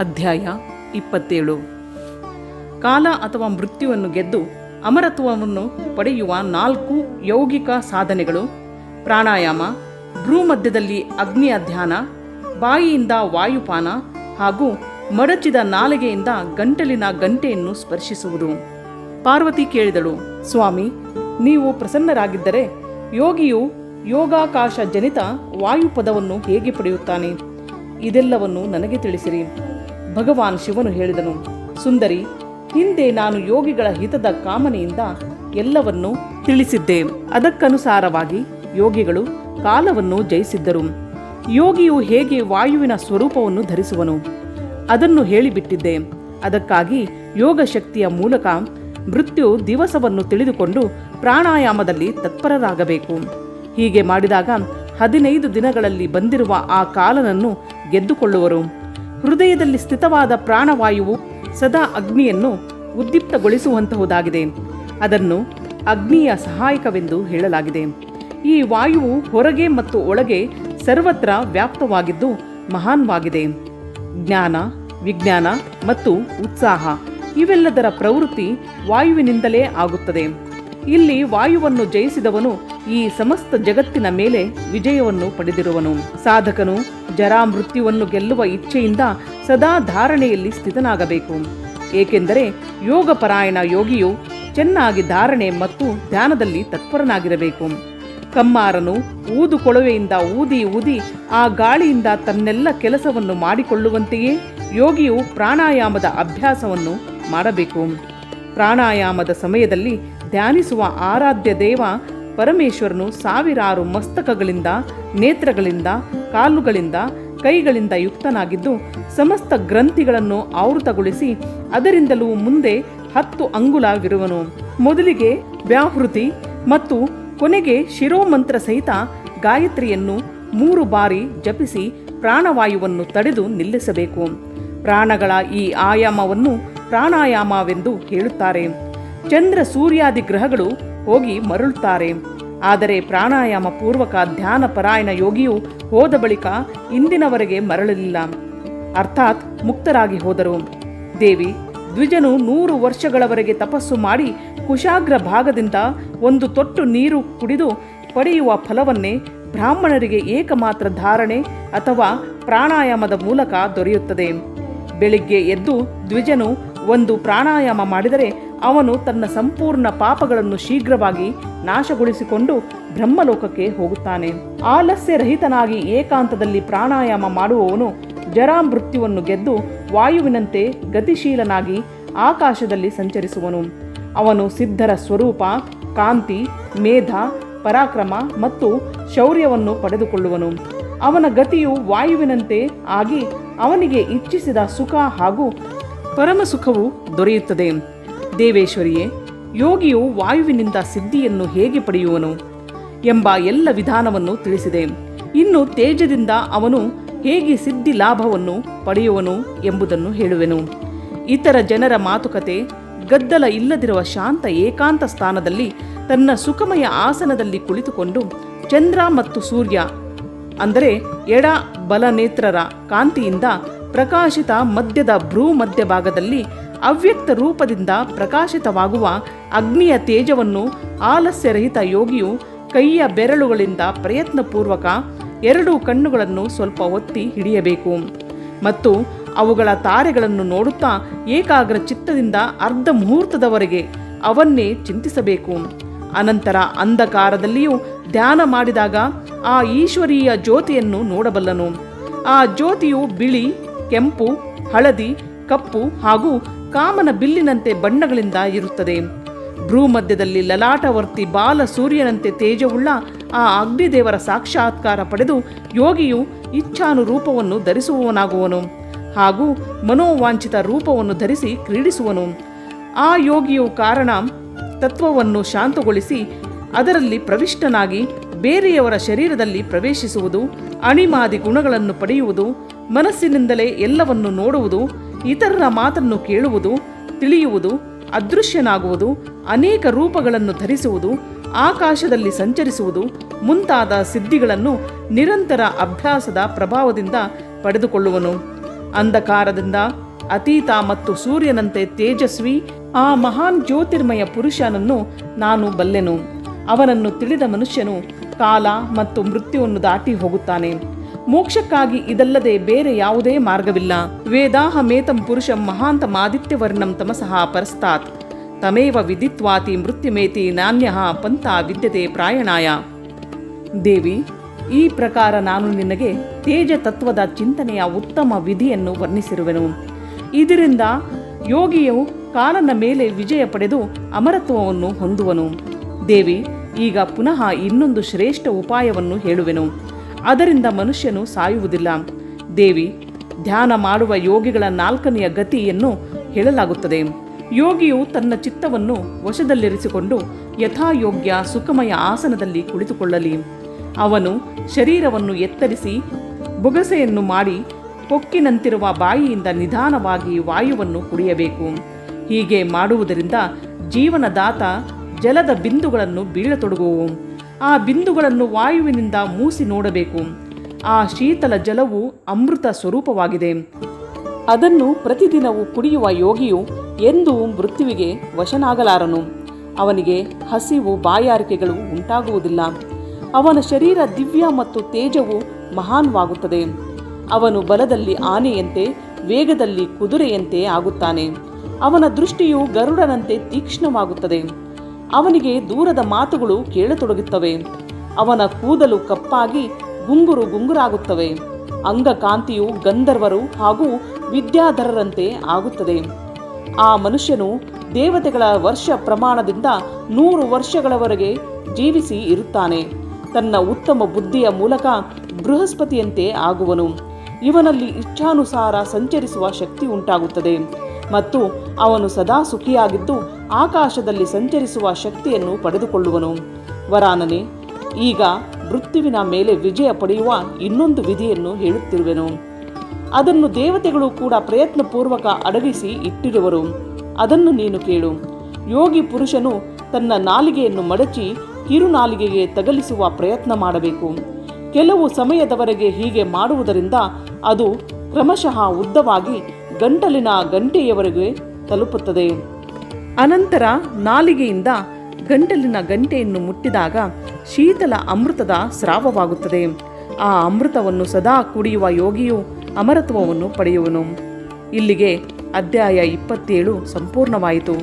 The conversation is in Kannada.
ಅಧ್ಯಾಯ 27. ಕಾಲ ಅಥವಾ ಮೃತ್ಯುವನ್ನು ಗೆದ್ದು ಅಮರತ್ವವನ್ನು ಪಡೆಯುವ 4 ಯೌಗಿಕ ಸಾಧನೆಗಳು: ಪ್ರಾಣಾಯಾಮ, ಭ್ರೂಮಧ್ಯದಲ್ಲಿ ಅಗ್ನಿಯ ಧ್ಯಾನ, ಬಾಯಿಯಿಂದ ವಾಯುಪಾನ ಹಾಗೂ ಮಡಚಿದ ನಾಲಿಗೆಯಿಂದ ಗಂಟಲಿನ ಗಂಟೆಯನ್ನು ಸ್ಪರ್ಶಿಸುವುದು. ಪಾರ್ವತಿ ಕೇಳಿದಳು, ಸ್ವಾಮಿ, ನೀವು ಪ್ರಸನ್ನರಾಗಿದ್ದರೆ ಯೋಗಿಯು ಯೋಗಾಕಾಶ ಜನಿತ ವಾಯುಪದವನ್ನು ಹೇಗೆ ಪಡೆಯುತ್ತಾನೆ? ಇದೆಲ್ಲವನ್ನು ನನಗೆ ತಿಳಿಸಿರಿ. ಭಗವಾನ್ ಶಿವನು ಹೇಳಿದನು, ಸುಂದರಿ, ಹಿಂದೆ ನಾನು ಯೋಗಿಗಳ ಹಿತದ ಕಾಮನೆಯಿಂದ ಎಲ್ಲವನ್ನೂ ತಿಳಿಸಿದ್ದೆ. ಅದಕ್ಕನುಸಾರವಾಗಿ ಯೋಗಿಗಳು ಕಾಲವನ್ನು ಜಯಿಸಿದ್ದರು. ಯೋಗಿಯು ಹೇಗೆ ವಾಯುವಿನ ಸ್ವರೂಪವನ್ನು ಧರಿಸುವನು ಅದನ್ನು ಹೇಳಿಬಿಟ್ಟಿದ್ದೆ. ಅದಕ್ಕಾಗಿ ಯೋಗ ಶಕ್ತಿಯ ಮೂಲಕ ಮೃತ್ಯು ದಿವಸವನ್ನು ತಿಳಿದುಕೊಂಡು ಪ್ರಾಣಾಯಾಮದಲ್ಲಿ ತತ್ಪರರಾಗಬೇಕು. ಹೀಗೆ ಮಾಡಿದಾಗ 15 ದಿನಗಳಲ್ಲಿ ಬಂದಿರುವ ಆ ಕಾಲನನ್ನು ಗೆದ್ದುಕೊಳ್ಳುವರು. ಹೃದಯದಲ್ಲಿ ಸ್ಥಿತವಾದ ಪ್ರಾಣವಾಯುವು ಸದಾ ಅಗ್ನಿಯನ್ನು ಉದ್ದೀಪ್ತಗೊಳಿಸುವಂತಹುದಾಗಿದೆ. ಅದನ್ನು ಅಗ್ನಿಯ ಸಹಾಯಕವೆಂದು ಹೇಳಲಾಗಿದೆ. ಈ ವಾಯುವು ಹೊರಗೆ ಮತ್ತು ಒಳಗೆ ಸರ್ವತ್ರ ವ್ಯಾಪ್ತವಾಗಿದ್ದು ಮಹಾನ್ವಾಗಿದೆ. ಜ್ಞಾನ, ವಿಜ್ಞಾನ ಮತ್ತು ಉತ್ಸಾಹ ಇವೆಲ್ಲದರ ಪ್ರವೃತ್ತಿ ವಾಯುವಿನಿಂದಲೇ ಆಗುತ್ತದೆ. ಇಲ್ಲಿ ವಾಯುವನ್ನು ಜಯಿಸಿದವನು ಈ ಸಮಸ್ತ ಜಗತ್ತಿನ ಮೇಲೆ ವಿಜಯವನ್ನು ಪಡೆದಿರುವನು. ಸಾಧಕನು ಜರಾಮೃತ್ಯುವನ್ನು ಗೆಲ್ಲುವ ಇಚ್ಛೆಯಿಂದ ಸದಾ ಧಾರಣೆಯಲ್ಲಿ ಸ್ಥಿತನಾಗಬೇಕು. ಏಕೆಂದರೆ ಯೋಗಪರಾಯಣ ಯೋಗಿಯು ಚೆನ್ನಾಗಿ ಧಾರಣೆ ಮತ್ತು ಧ್ಯಾನದಲ್ಲಿ ತತ್ಪರನಾಗಿರಬೇಕು. ಕಮ್ಮಾರನು ಊದು ಕೊಳವೆಯಿಂದ ಊದಿ ಊದಿ ಆ ಗಾಳಿಯಿಂದ ತನ್ನೆಲ್ಲ ಕೆಲಸವನ್ನು ಮಾಡಿಕೊಳ್ಳುವಂತೆಯೇ ಯೋಗಿಯು ಪ್ರಾಣಾಯಾಮದ ಅಭ್ಯಾಸವನ್ನು ಮಾಡಬೇಕು. ಪ್ರಾಣಾಯಾಮದ ಸಮಯದಲ್ಲಿ ಧ್ಯಾನಿಸುವ ಆರಾಧ್ಯ ದೇವ ಪರಮೇಶ್ವರನು ಸಾವಿರಾರು ಮಸ್ತಕಗಳಿಂದ, ನೇತ್ರಗಳಿಂದ, ಕಾಲುಗಳಿಂದ, ಕೈಗಳಿಂದ ಯುಕ್ತನಾಗಿದ್ದು ಸಮಸ್ತ ಗ್ರಂಥಿಗಳನ್ನು ಆವೃತಗೊಳಿಸಿ ಅದರಿಂದಲೂ ಮುಂದೆ 10 ಅಂಗುಲವಿರುವನು. ಮೊದಲಿಗೆ ವ್ಯಾಹೃತಿ ಮತ್ತು ಕೊನೆಗೆ ಶಿರೋಮಂತ್ರ ಸಹಿತ ಗಾಯತ್ರಿಯನ್ನು 3 ಬಾರಿ ಜಪಿಸಿ ಪ್ರಾಣವಾಯುವನ್ನು ತಡೆದು ನಿಲ್ಲಿಸಬೇಕು. ಪ್ರಾಣಗಳ ಈ ಆಯಾಮವನ್ನು ಪ್ರಾಣಾಯಾಮವೆಂದು ಹೇಳುತ್ತಾರೆ. ಚಂದ್ರ ಸೂರ್ಯಾದಿ ಗ್ರಹಗಳು ಹೋಗಿ ಮರಳುತ್ತಾರೆ. ಆದರೆ ಪ್ರಾಣಾಯಾಮ ಪೂರ್ವಕ ಧ್ಯಾನ ಪರಾಯಣ ಯೋಗಿಯು ಹೋದ ಬಳಿಕ ಇಂದಿನವರೆಗೆ ಮರಳಲಿಲ್ಲ, ಅರ್ಥಾತ್ ಮುಕ್ತರಾಗಿ ಹೋದರು. ದೇವಿ, ದ್ವಿಜನು 100 ವರ್ಷಗಳವರೆಗೆ ತಪಸ್ಸು ಮಾಡಿ ಕುಶಾಗ್ರ ಭಾಗದಿಂದ 1 ತೊಟ್ಟು ನೀರು ಕುಡಿದು ಪಡೆಯುವ ಫಲವನ್ನೇ ಬ್ರಾಹ್ಮಣರಿಗೆ ಏಕಮಾತ್ರ ಧಾರಣೆ ಅಥವಾ ಪ್ರಾಣಾಯಾಮದ ಮೂಲಕ ದೊರೆಯುತ್ತದೆ. ಬೆಳಿಗ್ಗೆ ಎದ್ದು ದ್ವಿಜನು 1 ಪ್ರಾಣಾಯಾಮ ಮಾಡಿದರೆ ಅವನು ತನ್ನ ಸಂಪೂರ್ಣ ಪಾಪಗಳನ್ನು ಶೀಘ್ರವಾಗಿ ನಾಶಗೊಳಿಸಿಕೊಂಡು ಬ್ರಹ್ಮಲೋಕಕ್ಕೆ ಹೋಗುತ್ತಾನೆ. ಆಲಸ್ಯರಹಿತನಾಗಿ ಏಕಾಂತದಲ್ಲಿ ಪ್ರಾಣಾಯಾಮ ಮಾಡುವವನು ಜರಾಮೃತ್ಯುವನ್ನು ಗೆದ್ದು ವಾಯುವಿನಂತೆ ಗತಿಶೀಲನಾಗಿ ಆಕಾಶದಲ್ಲಿ ಸಂಚರಿಸುವನು. ಅವನು ಸಿದ್ಧರ ಸ್ವರೂಪ, ಕಾಂತಿ, ಮೇಧ, ಪರಾಕ್ರಮ ಮತ್ತು ಶೌರ್ಯವನ್ನು ಪಡೆದುಕೊಳ್ಳುವನು. ಅವನ ಗತಿಯು ವಾಯುವಿನಂತೆ ಆಗಿ ಅವನಿಗೆ ಇಚ್ಛಿಸಿದ ಸುಖ ಹಾಗೂ ಪರಮಸುಖವು ದೊರೆಯುತ್ತದೆ. ದೇವೇಶ್ವರಿಯೇ, ಯೋಗಿಯು ವಾಯುವಿನಿಂದ ಸಿದ್ಧಿಯನ್ನು ಹೇಗೆ ಪಡೆಯುವನು ಎಂಬ ಎಲ್ಲ ವಿಧಾನವನ್ನು ತಿಳಿಸಿದೆ. ಇನ್ನು ತೇಜದಿಂದ ಅವನು ಹೇಗೆ ಸಿದ್ಧಿ ಲಾಭವನ್ನು ಪಡೆಯುವನು ಎಂಬುದನ್ನು ಹೇಳುವೆನು. ಇತರ ಜನರ ಮಾತುಕತೆ, ಗದ್ದಲ ಇಲ್ಲದಿರುವ ಶಾಂತ ಏಕಾಂತ ಸ್ಥಾನದಲ್ಲಿ ತನ್ನ ಸುಖಮಯ ಆಸನದಲ್ಲಿ ಕುಳಿತುಕೊಂಡು ಚಂದ್ರ ಮತ್ತು ಸೂರ್ಯ ಅಂದರೆ ಎಡ ಬಲ ನೇತ್ರರ ಕಾಂತಿಯಿಂದ ಪ್ರಕಾಶಿತ ಮಧ್ಯದ ಭ್ರೂ ಮಧ್ಯಭಾಗದಲ್ಲಿ ಅವ್ಯಕ್ತ ರೂಪದಿಂದ ಪ್ರಕಾಶಿತವಾಗುವ ಅಗ್ನಿಯ ತೇಜವನ್ನು ಆಲಸ್ಯರಹಿತ ಯೋಗಿಯು ಕೈಯ ಬೆರಳುಗಳಿಂದ ಪ್ರಯತ್ನಪೂರ್ವಕ 2 ಕಣ್ಣುಗಳನ್ನು ಸ್ವಲ್ಪ ಒತ್ತಿ ಹಿಡಿಯಬೇಕು ಮತ್ತು ಅವುಗಳ ತಾರೆಗಳನ್ನು ನೋಡುತ್ತಾ ಏಕಾಗ್ರ ಚಿತ್ತದಿಂದ ಅರ್ಧ ಮುಹೂರ್ತದವರೆಗೆ ಅವನ್ನೇ ಚಿಂತಿಸಬೇಕು. ಅನಂತರ ಅಂಧಕಾರದಲ್ಲಿಯೂ ಧ್ಯಾನ ಮಾಡಿದಾಗ ಆ ಈಶ್ವರೀಯ ಜ್ಯೋತಿಯನ್ನು ನೋಡಬಲ್ಲನು. ಆ ಜ್ಯೋತಿಯು ಬಿಳಿ, ಕೆಂಪು, ಹಳದಿ, ಕಪ್ಪು ಹಾಗೂ ಕಾಮನ ಬಿಲ್ಲಿನಂತೆ ಬಣ್ಣಗಳಿಂದ ಇರುತ್ತದೆ. ಭ್ರೂಮಧ್ಯದಲ್ಲಿ ಲಲಾಟವರ್ತಿ ಬಾಲ ಸೂರ್ಯನಂತೆ ತೇಜವುಳ್ಳ ಆ ಅಗ್ನಿದೇವರ ಸಾಕ್ಷಾತ್ಕಾರ ಪಡೆದು ಯೋಗಿಯು ಇಚ್ಛಾನುರೂಪವನ್ನು ಧರಿಸುವವನಾಗುವನು ಹಾಗೂ ಮನೋವಾಂಛಿತ ರೂಪವನ್ನು ಧರಿಸಿ ಕ್ರೀಡಿಸುವನು. ಆ ಯೋಗಿಯು ಕಾರಣ ತತ್ವವನ್ನು ಶಾಂತಗೊಳಿಸಿ ಅದರಲ್ಲಿ ಪ್ರವಿಷ್ಟನಾಗಿ ಬೇರೆಯವರ ಶರೀರದಲ್ಲಿ ಪ್ರವೇಶಿಸುವುದು, ಅಣಿಮಾದಿ ಗುಣಗಳನ್ನು ಪಡೆಯುವುದು, ಮನಸ್ಸಿನಿಂದಲೇ ಎಲ್ಲವನ್ನು ನೋಡುವುದು, ಇತರರ ಮಾತನ್ನು ಕೇಳುವುದು, ತಿಳಿಯುವುದು, ಅದೃಶ್ಯನಾಗುವುದು, ಅನೇಕ ರೂಪಗಳನ್ನು ಧರಿಸುವುದು, ಆಕಾಶದಲ್ಲಿ ಸಂಚರಿಸುವುದು ಮುಂತಾದ ಸಿದ್ಧಿಗಳನ್ನು ನಿರಂತರ ಅಭ್ಯಾಸದ ಪ್ರಭಾವದಿಂದ ಪಡೆದುಕೊಳ್ಳುವನು. ಅಂಧಕಾರದಿಂದ ಅತೀತ ಮತ್ತು ಸೂರ್ಯನಂತೆ ತೇಜಸ್ವಿ ಆ ಮಹಾನ್ ಜ್ಯೋತಿರ್ಮಯ ಪುರುಷನನ್ನು ನಾನು ಬಲ್ಲೆನು. ಅವನನ್ನು ತಿಳಿದ ಮನುಷ್ಯನು ಕಾಲ ಮತ್ತು ಮೃತ್ಯುವನ್ನು ದಾಟಿ ಹೋಗುತ್ತಾನೆ. ಮೋಕ್ಷಕ್ಕಾಗಿ ಇದಲ್ಲದೆ ಬೇರೆ ಯಾವುದೇ ಮಾರ್ಗವಿಲ್ಲ. ವೇದಾಹಮೇತಂ ಪುರುಷಂ ಮಹಾಂತಮಾದಿತ್ಯವರ್ಣಂ ತಮಸಃ ಪರಸ್ತಾತ್ ತಮೇವ ವಿದಿತ್ವಾತಿ ಮೃತ್ಯುಮೇತಿ ನಾನ್ಯಃ ಪಂಥ ವಿದ್ಯತೆ ಪ್ರಾಯಣಾಯ. ದೇವಿ, ಈ ಪ್ರಕಾರ ನಾನು ನಿನಗೆ ತೇಜ ತತ್ವದ ಚಿಂತನೆಯ ಉತ್ತಮ ವಿಧಿಯನ್ನು ವರ್ಣಿಸಿರುವೆನು. ಇದರಿಂದ ಯೋಗಿಯು ಕಾಲನ ಮೇಲೆ ವಿಜಯ ಪಡೆದು ಅಮರತ್ವವನ್ನು ಹೊಂದುವನು. ದೇವಿ, ಈಗ ಪುನಃ ಇನ್ನೊಂದು ಶ್ರೇಷ್ಠ ಉಪಾಯವನ್ನು ಹೇಳುವೆನು. ಅದರಿಂದ ಮನುಷ್ಯನು ಸಾಯುವುದಿಲ್ಲ. ದೇವಿ, ಧ್ಯಾನ ಮಾಡುವ ಯೋಗಿಗಳ 4ನೆಯ ಗತಿಯನ್ನು ಹೇಳಲಾಗುತ್ತದೆ. ಯೋಗಿಯು ತನ್ನ ಚಿತ್ತವನ್ನು ವಶದಲ್ಲಿರಿಸಿಕೊಂಡು ಯಥಾಯೋಗ್ಯ ಸುಖಮಯ ಆಸನದಲ್ಲಿ ಕುಳಿತುಕೊಳ್ಳಲಿ. ಅವನು ಶರೀರವನ್ನು ಎತ್ತರಿಸಿ ಬೊಗಸೆಯನ್ನು ಮಾಡಿ ಕೊಕ್ಕಿನಂತಿರುವ ಬಾಯಿಯಿಂದ ನಿಧಾನವಾಗಿ ವಾಯುವನ್ನು ಕುಡಿಯಬೇಕು. ಹೀಗೆ ಮಾಡುವುದರಿಂದ ಜೀವನದಾತ ಜಲದ ಬಿಂದುಗಳನ್ನು ಬೀಳತೊಡಗುವು. ಆ ಬಿಂದುಗಳನ್ನು ವಾಯುವಿನಿಂದ ಮೂಸಿ ನೋಡಬೇಕು. ಆ ಶೀತಲ ಜಲವು ಅಮೃತ ಸ್ವರೂಪವಾಗಿದೆ. ಅದನ್ನು ಪ್ರತಿದಿನವೂ ಕುಡಿಯುವ ಯೋಗಿಯು ಎಂದೂ ಮೃತ್ಯುವಿಗೆ ವಶನಾಗಲಾರನು. ಅವನಿಗೆ ಹಸಿವು ಬಾಯಾರಿಕೆಗಳು ಉಂಟಾಗುವುದಿಲ್ಲ. ಅವನ ಶರೀರ ದಿವ್ಯ ಮತ್ತು ತೇಜವು ಮಹಾನ್ವಾಗುತ್ತದೆ. ಅವನು ಬಲದಲ್ಲಿ ಆನೆಯಂತೆ, ವೇಗದಲ್ಲಿ ಕುದುರೆಯಂತೆ ಆಗುತ್ತಾನೆ. ಅವನ ದೃಷ್ಟಿಯು ಗರುಡನಂತೆ ತೀಕ್ಷ್ಣವಾಗುತ್ತದೆ. ಅವನಿಗೆ ದೂರದ ಮಾತುಗಳು ಕೇಳತೊಡಗುತ್ತವೆ. ಅವನ ಕೂದಲು ಕಪ್ಪಾಗಿ ಗುಂಗುರು ಗುಂಗುರಾಗುತ್ತವೆ. ಅಂಗಕಾಂತಿಯು ಗಂಧರ್ವರು ಹಾಗೂ ವಿದ್ಯಾಧರರಂತೆ ಆಗುತ್ತದೆ. ಆ ಮನುಷ್ಯನು ದೇವತೆಗಳ ವರ್ಷ ಪ್ರಮಾಣದಿಂದ 100 ವರ್ಷಗಳವರೆಗೆ ಜೀವಿಸಿ ಇರುತ್ತಾನೆ. ತನ್ನ ಉತ್ತಮ ಬುದ್ಧಿಯ ಮೂಲಕ ಬೃಹಸ್ಪತಿಯಂತೆ ಆಗುವನು. ಇವನಲ್ಲಿ ಇಚ್ಛಾನುಸಾರ ಸಂಚರಿಸುವ ಶಕ್ತಿ ಉಂಟಾಗುತ್ತದೆ ಮತ್ತು ಅವನು ಸದಾ ಸುಖಿಯಾಗಿದ್ದು ಆಕಾಶದಲ್ಲಿ ಸಂಚರಿಸುವ ಶಕ್ತಿಯನ್ನು ಪಡೆದುಕೊಳ್ಳುವನು. ವರಾನನೆ, ಈಗ ಮೃತ್ಯುವಿನ ಮೇಲೆ ವಿಜಯ ಪಡೆಯುವ ಇನ್ನೊಂದು ವಿಧಿಯನ್ನು ಹೇಳುತ್ತಿರುವೆನು. ಅದನ್ನು ದೇವತೆಗಳು ಕೂಡ ಪ್ರಯತ್ನಪೂರ್ವಕ ಅಡಗಿಸಿ ಇಟ್ಟಿರುವರು. ಅದನ್ನು ನೀನು ಕೇಳು. ಯೋಗಿ ಪುರುಷನು ತನ್ನ ನಾಲಿಗೆಯನ್ನು ಮಡಚಿ ಕಿರುನಾಲಿಗೆಗೆ ತಗಲಿಸುವ ಪ್ರಯತ್ನ ಮಾಡಬೇಕು. ಕೆಲವು ಸಮಯದವರೆಗೆ ಹೀಗೆ ಮಾಡುವುದರಿಂದ ಅದು ಕ್ರಮಶಃ ಉದ್ದವಾಗಿ ಗಂಟಲಿನ ಗಂಟೆಯವರೆಗೆ ತಲುಪುತ್ತದೆ. ಅನಂತರ ನಾಲಿಗೆಯಿಂದ ಗಂಟಲಿನ ಗಂಟೆಯನ್ನು ಮುಟ್ಟಿದಾಗ ಶೀತಲ ಅಮೃತದ ಸ್ರಾವವಾಗುತ್ತದೆ. ಆ ಅಮೃತವನ್ನು ಸದಾ ಕುಡಿಯುವ ಯೋಗಿಯು ಅಮರತ್ವವನ್ನು ಪಡೆಯುವನು. ಇಲ್ಲಿಗೆ ಅಧ್ಯಾಯ 27 ಸಂಪೂರ್ಣವಾಯಿತು.